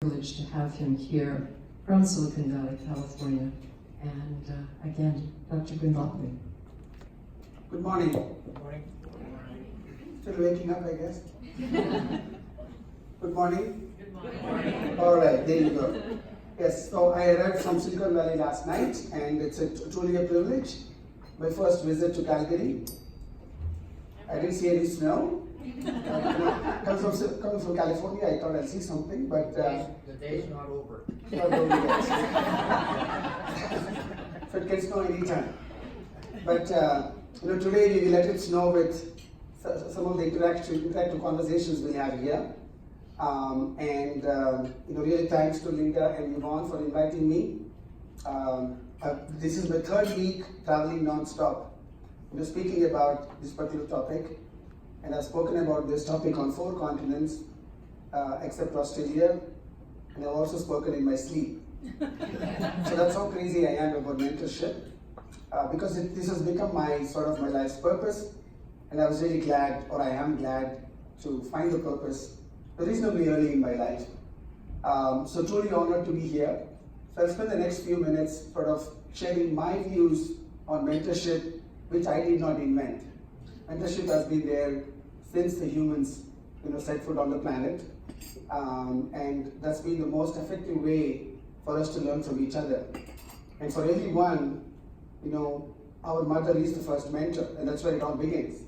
privilege to have him here from Silicon Valley, California. And again, Dr. Gundlapalli. Good morning. Good morning. Still waking up, I guess. Good morning. Good morning. All right, there you go. Yes, so I arrived from Silicon Valley last night, and it's truly a privilege. My first visit to Calgary. I didn't see any snow. Coming from California, I thought I'd see something, but The day's not over. not over yet. So it can snow anytime. But today we will let it snow with some of the interactive conversations we have here. Really thanks to Linda and Yvonne for inviting me. This is my third week traveling non-stop, speaking about this particular topic. And I've spoken about this topic on 4 continents, except Australia, and I've also spoken in my sleep. So that's how crazy I am about mentorship, because this has become my life's purpose, and I was really glad, or I am glad, to find the purpose reasonably early in my life. So truly honored to be here. So I'll spend the next few minutes sharing my views on mentorship, which I did not invent. Mentorship has been there since the humans set foot on the planet, and that's been the most effective way for us to learn from each other. And for everyone, our mother is the first mentor, and that's where it all begins.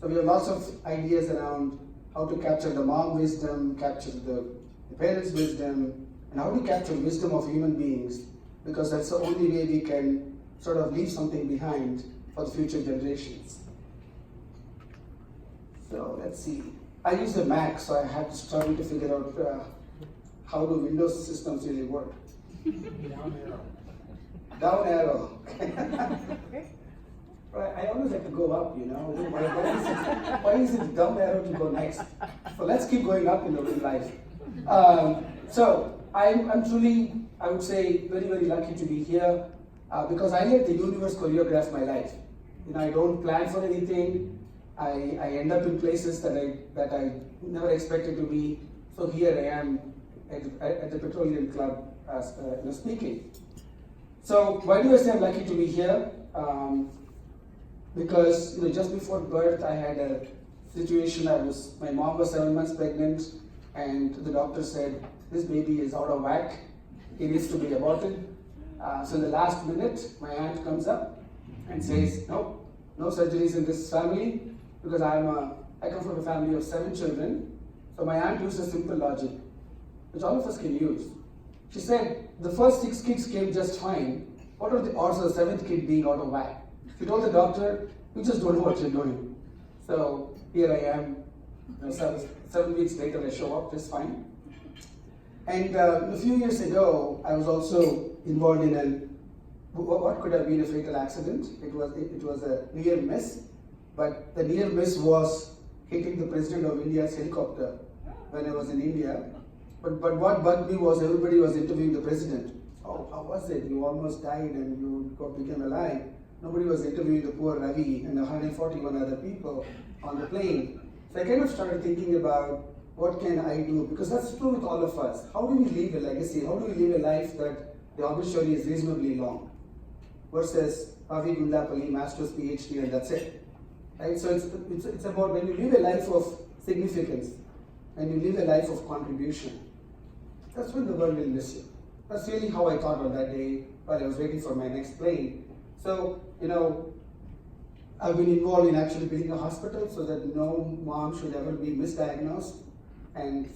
So we have lots of ideas around how to capture the mom wisdom, capture the parents' wisdom, and how to capture wisdom of human beings, because that's the only way we can leave something behind for the future generations. So let's see. I use a Mac, so I had to struggle to figure out how do Windows systems really work. Down arrow. Down arrow. Right, I always like to go up, Why is it down arrow to go next? So let's keep going up in life. So I'm truly, I would say, very, very lucky to be here because I let the universe choreograph my life. I don't plan for anything. I end up in places that I never expected to be. So here I am at the Petroleum Club speaking. So why do I say I'm lucky to be here? Because just before birth I had a situation. My mom was 7 months pregnant, and the doctor said this baby is out of whack. He needs to be aborted. So in the last minute, my aunt comes up and says, no surgeries in this family, because I come from a family of 7 children. So my aunt used a simple logic, which all of us can use. She said the first 6 kids came just fine. What are the odds of the 7th kid being out of whack? She told the doctor, you just don't know what you're doing. So here I am, 7 weeks later I show up just fine. And a few years ago, I was also involved in what could have been a fatal accident. It was a near miss, but the near miss was hitting the President of India's helicopter when I was in India. But what bugged me was everybody was interviewing the president. Oh, how was it? You almost died and you became alive. Nobody was interviewing the poor Ravi and 141 other people on the plane. So I kind of started thinking about what can I do, because that's true with all of us. How do we leave a legacy? How do we live a life that the obituary is reasonably long? Versus Ravi Gundlapalli, master's, PhD, and that's it. Right? So it's about when you live a life of significance and you live a life of contribution. That's when the world will miss you. That's really how I thought on that day while I was waiting for my next plane. So, I've been involved in actually building a hospital so that no mom should ever be misdiagnosed and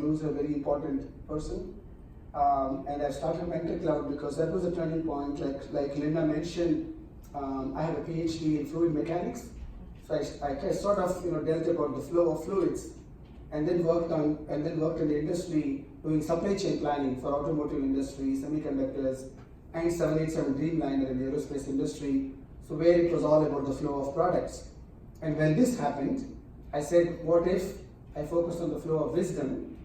lose a very important person. And I started Mentor Club because that was a turning point. Like Linda mentioned, I have a PhD in fluid mechanics. So I dealt about the flow of fluids, and then worked in the industry doing supply chain planning for automotive industry, semiconductors, and 787 Dreamliner in the aerospace industry. So where it was all about the flow of products. And when this happened, I said, what if I focused on the flow of wisdom?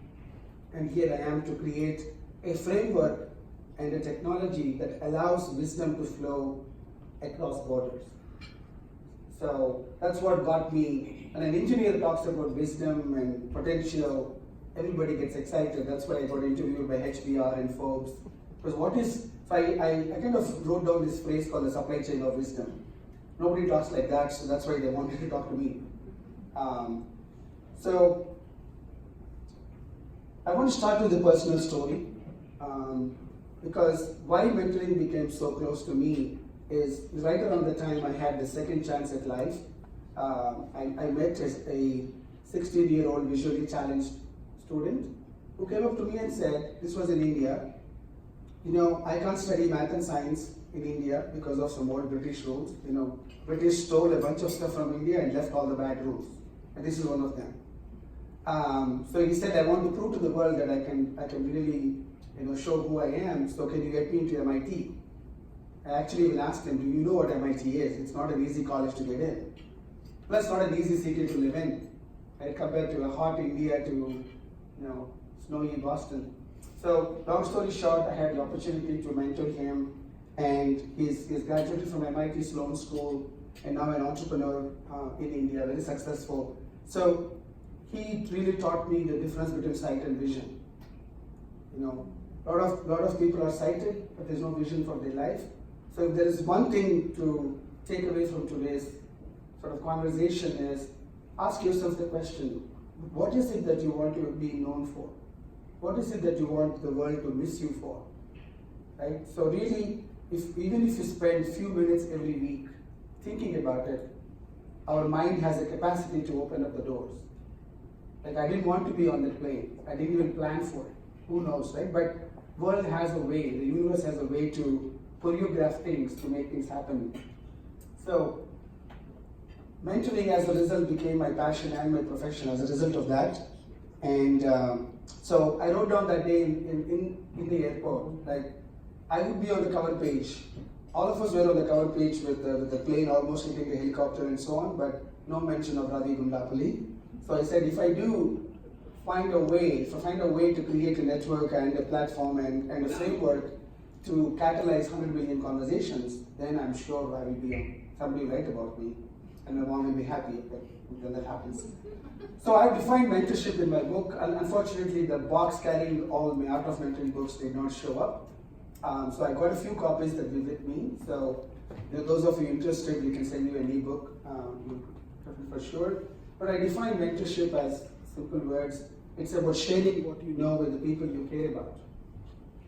And here I am to create a framework and a technology that allows wisdom to flow across borders. So that's what got me. When an engineer talks about wisdom and potential, everybody gets excited. That's why I got interviewed by HBR and Forbes. Because what is, so I kind of wrote down this phrase called the supply chain of wisdom. Nobody talks like that, so that's why they wanted to talk to me. So I want to start with a personal story, because why mentoring became so close to me is right around the time I had the second chance at life. I met a 16-year-old visually challenged student who came up to me and said, this was in India, you know, I can't study math and science in India because of some old British rules. You know, British stole a bunch of stuff from India and left all the bad rules. And this is one of them. So he said, I want to prove to the world that I can really, you know, show who I am, so can you get me into MIT? I actually even asked him, do you know what MIT is? It's not an easy college to get in. Plus, not an easy city to live in. Right? Compared to a hot India to, you know, snowy Boston. So, long story short, I had the opportunity to mentor him, and he's graduated from MIT Sloan School, and now an entrepreneur in India, very successful. So, he really taught me the difference between sight and vision. You know, a lot of people are sighted, but there's no vision for their life. So if there is one thing to take away from today's sort of conversation is, ask yourself the question, what is it that you want to be known for? What is it that you want the world to miss you for? Right? So really, even if you spend a few minutes every week thinking about it, our mind has a capacity to open up the doors. Like, I didn't want to be on that plane. I didn't even plan for it. Who knows, right? But world has a way, the universe has a way to choreograph things to make things happen. So, mentoring as a result became my passion and my profession as a result of that. And so I wrote down that day in the airport, like, I would be on the cover page. All of us were on the cover page with the plane almost hitting the helicopter and so on, but no mention of Ravi Gundlapalli. So I said, if I find a way to create a network and a platform and a framework to catalyze 100 million conversations, then I'm sure I will be somebody write about me, and my mom will be happy when that happens. So I've defined mentorship in my book. Unfortunately, the box carrying all my Art of Mentoring books did not show up. So I got a few copies that were with me. So those of you interested, we can send you an ebook for sure. But I define mentorship as simple words. It's about sharing what you know with the people you care about.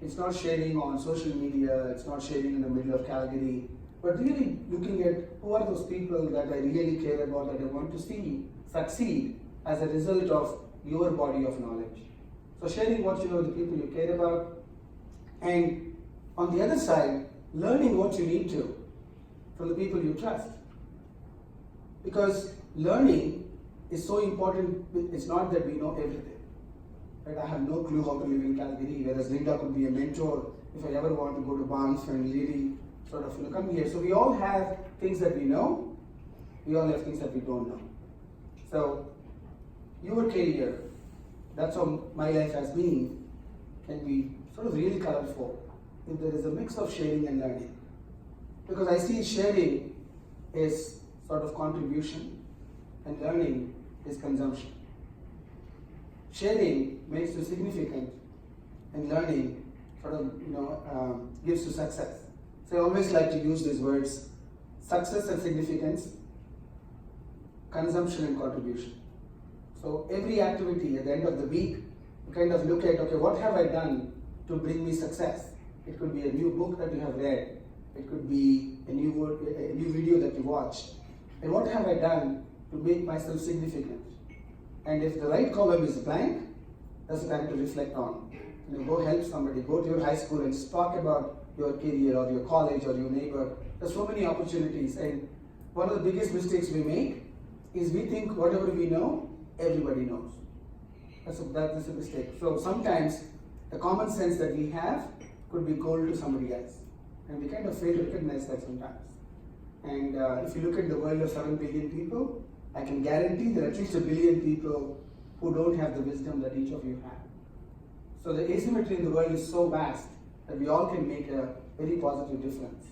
It's not sharing on social media, it's not sharing in the middle of Calgary, but really looking at who are those people that I really care about, that I want to see succeed as a result of your body of knowledge. So sharing what you know with the people you care about, and on the other side, learning what you need to from the people you trust. Because learning is so important. It's not that we know everything. Right? I have no clue how to live in Calgary, whereas Linda could be a mentor if I ever want to go to Banff and really sort of come here. So we all have things that we know, we all have things that we don't know. So your career, that's how my life has been, can be sort of really colorful if there is a mix of sharing and learning. Because I see sharing is sort of contribution and learning is consumption. Sharing makes you significant, and learning sort of gives you success. So I always like to use these words: success and significance, consumption and contribution. So every activity at the end of the week, you kind of look at, okay, what have I done to bring me success? It could be a new book that you have read. It could be a new video that you watched. And what have I done to make myself significant? And if the right column is blank, that's the time to reflect on. Go help somebody, go to your high school and just talk about your career or your college or your neighbor. There's so many opportunities. And one of the biggest mistakes we make is we think whatever we know, everybody knows. That's a mistake. So sometimes the common sense that we have could be gold to somebody else. And we kind of fail to recognize that sometimes. And if you look at the world of 7 billion people, I can guarantee there are at least 1 billion people who don't have the wisdom that each of you have. So the asymmetry in the world is so vast that we all can make a very positive difference.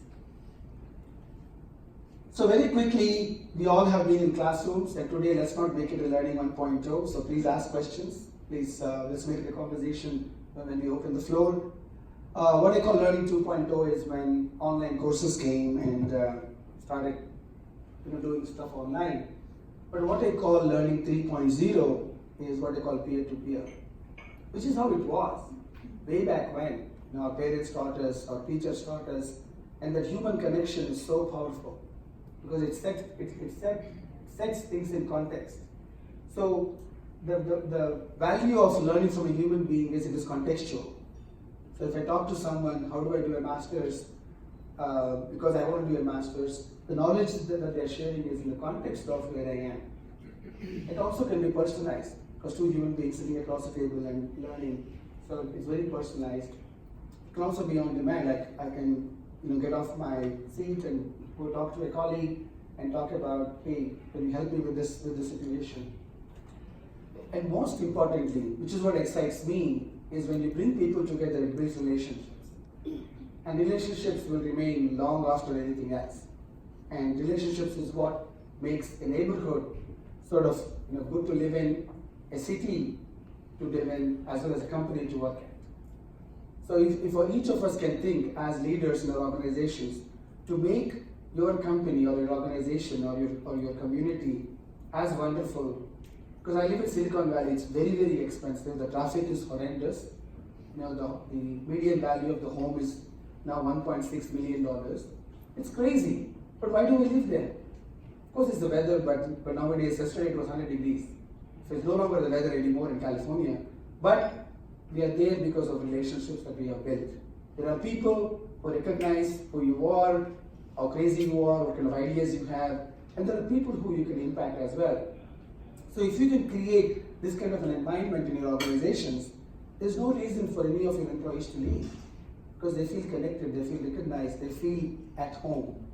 So very quickly, we all have been in classrooms, and today let's not make it a learning 1.0, so please ask questions. please let's make it a conversation when we open the floor. What I call Learning 2.0 is when online courses came and started doing stuff online. But what I call Learning 3.0 is what I call peer-to-peer, which is how it was way back when. Our parents taught us, our teachers taught us, and that human connection is so powerful because it sets things in context. So the value of learning from a human being is it is contextual. So if I talk to someone, how do I do a master's? Because I want to do a master's, the knowledge that they're sharing is in the context of where I am. It also can be personalized because two human beings sitting across the table and learning, so it's very personalized. It can also be on demand, like I can get off my seat and go talk to a colleague and talk about, hey, can you help me with this situation? And most importantly, which is what excites me, is when you bring people together, it builds relationships. And relationships will remain long after anything else. And relationships is what makes a neighborhood sort of good to live in, a city to live in, as well as a company to work at. So if each of us can think as leaders in our organizations to make your company or your organization or your community as wonderful, because I live in Silicon Valley, it's very, very expensive. The traffic is horrendous. The median value of the home is now $1.6 million. It's crazy. But why do we live there? Of course, it's the weather, but nowadays, yesterday it was 100 degrees. So it's no longer the weather anymore in California. But we are there because of relationships that we have built. There are people who recognize who you are, how crazy you are, what kind of ideas you have, and there are people who you can impact as well. So if you can create this kind of an environment in your organizations, there's no reason for any of your employees to leave because they feel connected, they feel recognized, they feel at home.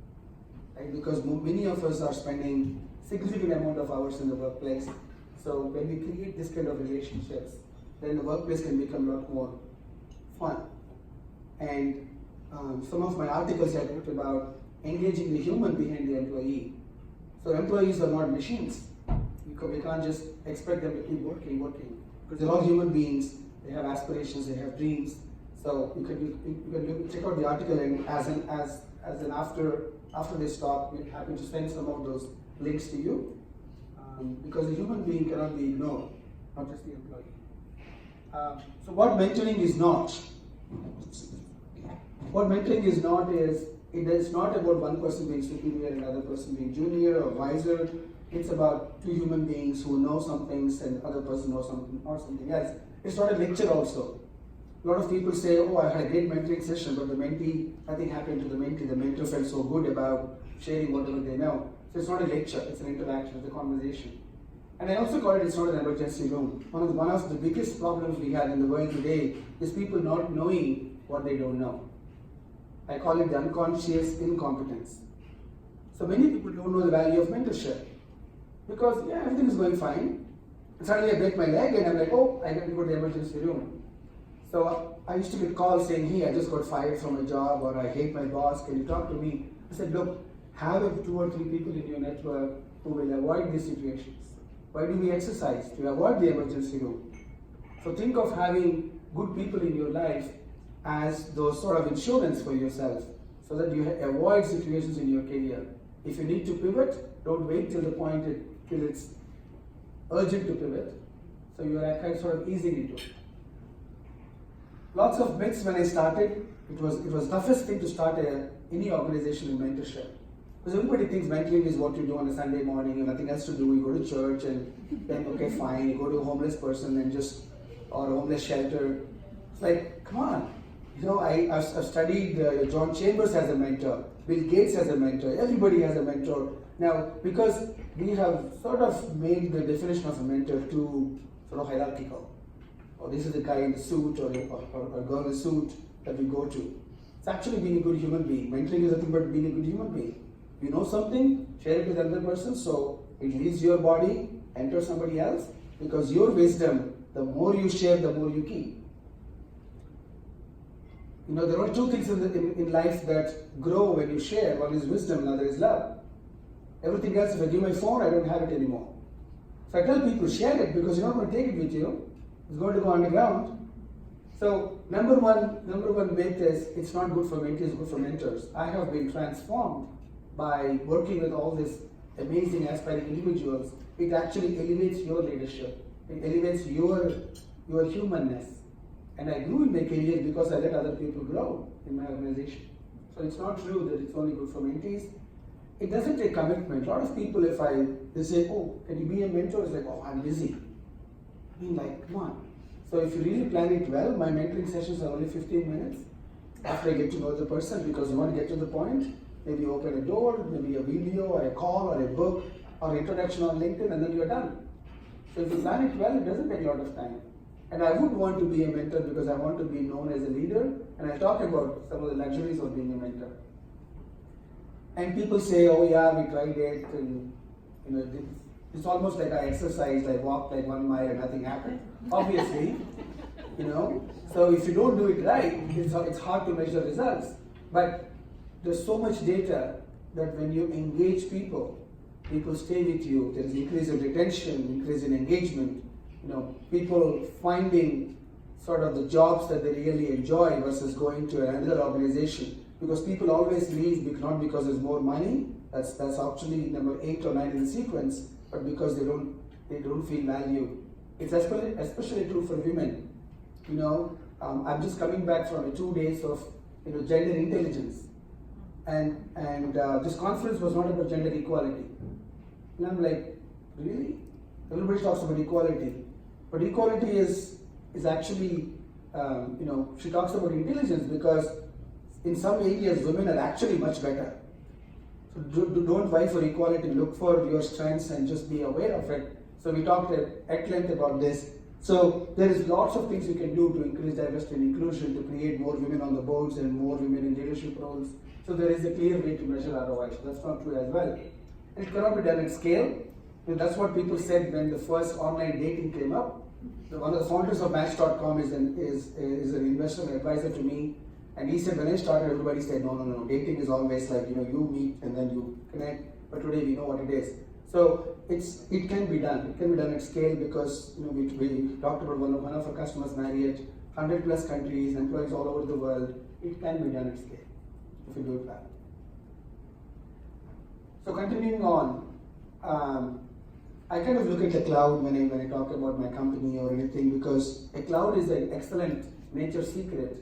Right? Because many of us are spending significant amount of hours in the workplace. So when we create this kind of relationships, then the workplace can become a lot more fun. And some of my articles I talked about engaging the human behind the employee. So employees are not machines. We can't just expect them to keep working. Because they're all human beings, they have aspirations, they have dreams. So you can check out the article and as an after this talk, we're happy to send some of those links to you. Because the human being cannot be ignored, not just the employee. So what mentoring is not? What mentoring is not is, it is not about one person being superior and another person being junior or wiser. It's about two human beings who know some things and other person knows something or something else. It's not a lecture also. A lot of people say, oh, I had a great mentoring session, but the mentee, nothing happened to the mentee. The mentor felt so good about sharing whatever they know. So it's not a lecture, it's an interaction, it's a conversation. And I also call it's not an emergency room. One of the biggest problems we have in the world today is people not knowing what they don't know. I call it the unconscious incompetence. So many people don't know the value of mentorship. Because everything is going fine. And suddenly I break my leg and I'm like, oh, I got to go to the emergency room. So I used to get calls saying, hey, I just got fired from a job, or I hate my boss, can you talk to me? I said, look, have 2 or 3 people in your network who will avoid these situations. Why do we exercise? To avoid the emergency room. So think of having good people in your life as those sort of insurance for yourself, so that you avoid situations in your career. If you need to pivot, don't wait till the point till it's urgent to pivot. So you are kind of sort of easing into it. Lots of myths when I started. It was the toughest thing to start any organization in mentorship. Because everybody thinks mentoring is what you do on a Sunday morning, you have nothing else to do. You go to church and then, okay, fine, you go to a homeless person and or a homeless shelter. It's like, come on. I've studied John Chambers as a mentor, Bill Gates as a mentor, everybody has a mentor. Now, because we have sort of made the definition of a mentor too sort of hierarchical. Or this is the guy in the suit or a girl in the suit that we go to. It's actually being a good human being. Mentoring is nothing but being a good human being. You know something, share it with another person, so it leaves your body, enters somebody else, because your wisdom, the more you share, the more you keep. There are 2 things in life that grow when you share. One is wisdom, another is love. Everything else, if I give my phone, I don't have it anymore. So I tell people, share it, because you're not going to take it with you. It's going to go underground. So number one myth is it's not good for mentees, it's good for mentors. I have been transformed by working with all these amazing aspiring individuals. It actually elevates your leadership. It elevates your humanness. And I grew in my career because I let other people grow in my organization. So it's not true that it's only good for mentees. It doesn't take commitment. A lot of people, they say, oh, can you be a mentor? It's like, oh, I'm busy. I mean, like, come on. So if you really plan it well, my mentoring sessions are only 15 minutes after I get to know the person, because you want to get to the point. Maybe you open a door, maybe a video or a call or a book or introduction on LinkedIn, and then you're done. So if you plan it well, it doesn't take a lot of time. And I would want to be a mentor because I want to be known as a leader, and I'll talk about some of the luxuries of being a mentor. And people say, oh yeah, we tried it, and it's almost like I exercised, I walked like 1 mile and nothing happened. Obviously, So if you don't do it right, it's hard to measure results. But there's so much data that when you engage people stay with you. There is increase in retention, increase in engagement. People finding sort of the jobs that they really enjoy versus going to another organization. Because people always leave not because there's more money. That's actually number 8 or 9 in the sequence, but because they don't feel valued. It's especially true for women. I'm just coming back from 2 days of gender intelligence, and this conference was not about gender equality. And I'm like, really? Everybody talks about equality, but equality is actually, she talks about intelligence, because in some areas women are actually much better. So don't vie for equality, look for your strengths and just be aware of it. So we talked at length about this. So there is lots of things you can do to increase diversity and inclusion, to create more women on the boards and more women in leadership roles. So there is a clear way to measure ROI. So that's not true as well. And it cannot be done at scale. And that's what people said when the first online dating came up. One of the founders of Match.com is an investor and advisor to me. And he said, when I started, everybody said, no, dating is always like, you meet and then you connect. But today we know what it is. So it can be done. It can be done at scale, because we talked about one of our customers, Marriott, 100+ countries, employees all over the world. It can be done at scale if you do it well. So continuing on, I kind of look at the cloud when I talk about my company or anything, because a cloud is an excellent nature secret,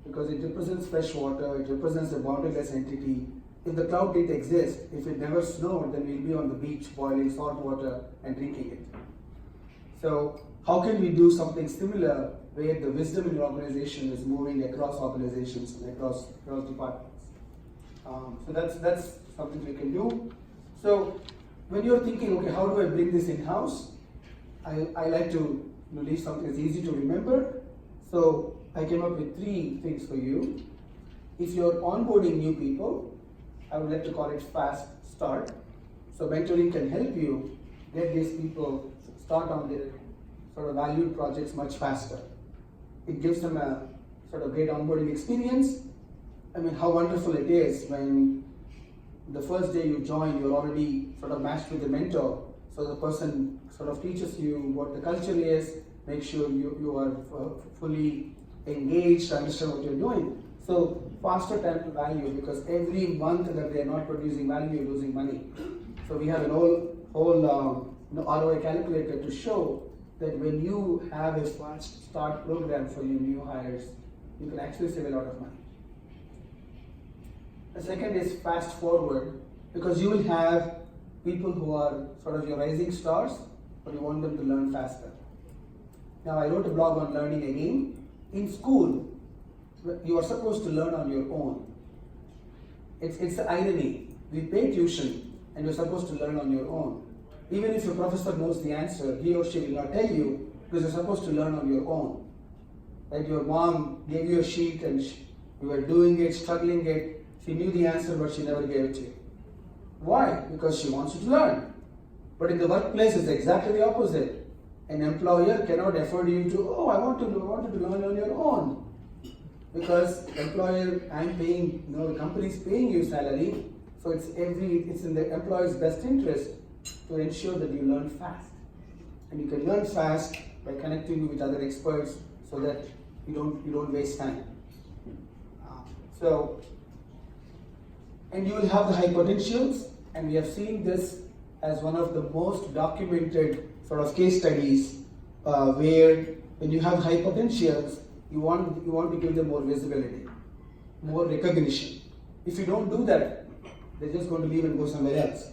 because it represents fresh water, it represents a boundaryless entity. If the cloud didn't exist, if it never snowed, then we'll be on the beach boiling salt water and drinking it. So how can we do something similar where the wisdom in your organization is moving across organizations and across departments? So that's something we can do. So when you're thinking, okay, how do I bring this in-house? I like to leave something that's easy to remember. So I came up with 3 things for you. If you're onboarding new people, I would like to call it fast start. So mentoring can help you get these people start on their sort of valued projects much faster. It gives them a sort of great onboarding experience. I mean, how wonderful it is when the first day you join, you're already sort of matched with the mentor. So the person sort of teaches you what the culture is, make sure you are fully engaged, understand what you're doing. So faster time to value, because every month that they are not producing value, you're losing money. So we have an whole ROI calculator to show that when you have a fast start program for your new hires, you can actually save a lot of money. The second is fast forward, because you will have people who are sort of your rising stars, but you want them to learn faster. Now, I wrote a blog on learning again. In school, you are supposed to learn on your own. It's the irony. We pay tuition and you're supposed to learn on your own. Even if your professor knows the answer, he or she will not tell you, because you're supposed to learn on your own. Like your mom gave you a sheet and you were doing it, struggling it. She knew the answer, but she never gave it to you. Why? Because she wants you to learn. But in the workplace, it's exactly the opposite. An employer cannot afford you to, I want you to learn on your own. Because employer, I'm paying, the company is paying you salary, so it's in the employer's best interest to ensure that you learn fast. And you can learn fast by connecting you with other experts so that you don't waste time. And you will have the high potentials, and we have seen this as one of the most documented sort of case studies where when you have high potentials, you want to give them more visibility, more recognition. If you don't do that, they're just going to leave and go somewhere else.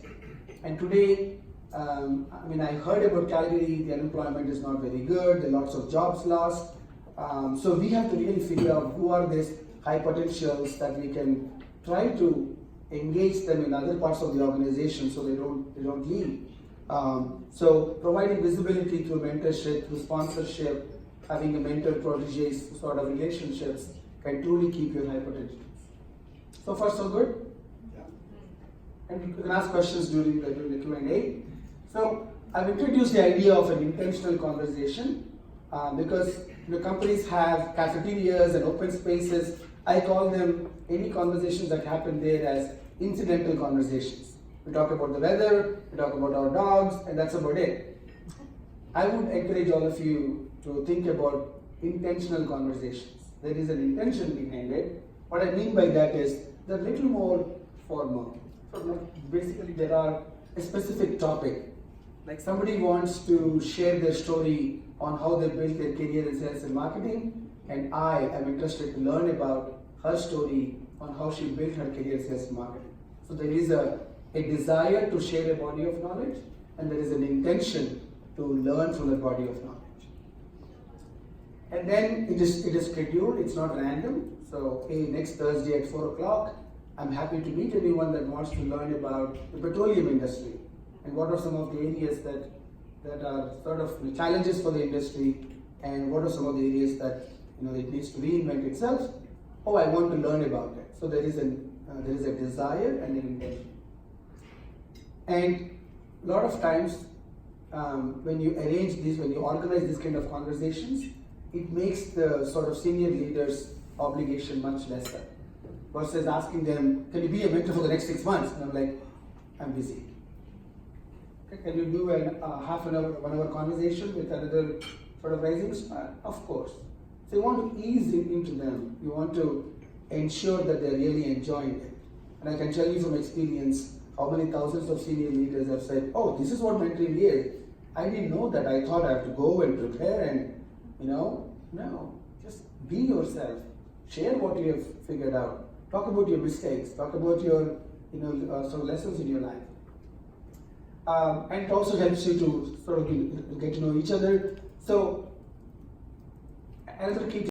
And today, I heard about Calgary, the unemployment is not very good, there are lots of jobs lost. So we have to really figure out who are these high potentials that we can try to engage them in other parts of the organization so they don't leave. So providing visibility through mentorship, through sponsorship, having a mentor-protege sort of relationships can truly keep your high potentials. So far so good? Yeah. And you can ask questions during the Q&A. So I've introduced the idea of an intentional conversation because companies have cafeterias and open spaces. I call them any conversations that happen there as incidental conversations. We talk about the weather, we talk about our dogs, and that's about it. I would encourage all of you to think about intentional conversations. There is an intention behind it. What I mean by that is they're a little more formal. So basically there are a specific topic. Like somebody wants to share their story on how they built their career in sales and marketing, and I am interested to learn about her story on how she built her career in sales and marketing. So there is a desire to share a body of knowledge, and there is an intention to learn from the body of knowledge. And then it is scheduled, it's not random. So hey, next Thursday at 4 o'clock, I'm happy to meet anyone that wants to learn about the petroleum industry and what are some of the areas that are sort of challenges for the industry, and what are some of the areas that it needs to reinvent itself. Oh, I want to learn about it. So there is a desire and an intention. And a lot of times when you arrange this, when you organize this kind of conversations, it makes the sort of senior leaders' obligation much lesser. Versus asking them, can you be a mentor for the next 6 months? And I'm like, I'm busy. Okay, can you do a half an hour, 1 hour conversation with another sort of rising star? Of course. So you want to ease into them. You want to ensure that they're really enjoying it. And I can tell you from experience how many thousands of senior leaders have said, oh, this is what mentoring is. I didn't know that. I thought I have to go and prepare and, no, just be yourself. Share what you have figured out. Talk about your mistakes. Talk about your, some lessons in your life. And it also helps you to sort of get to know each other. So, another key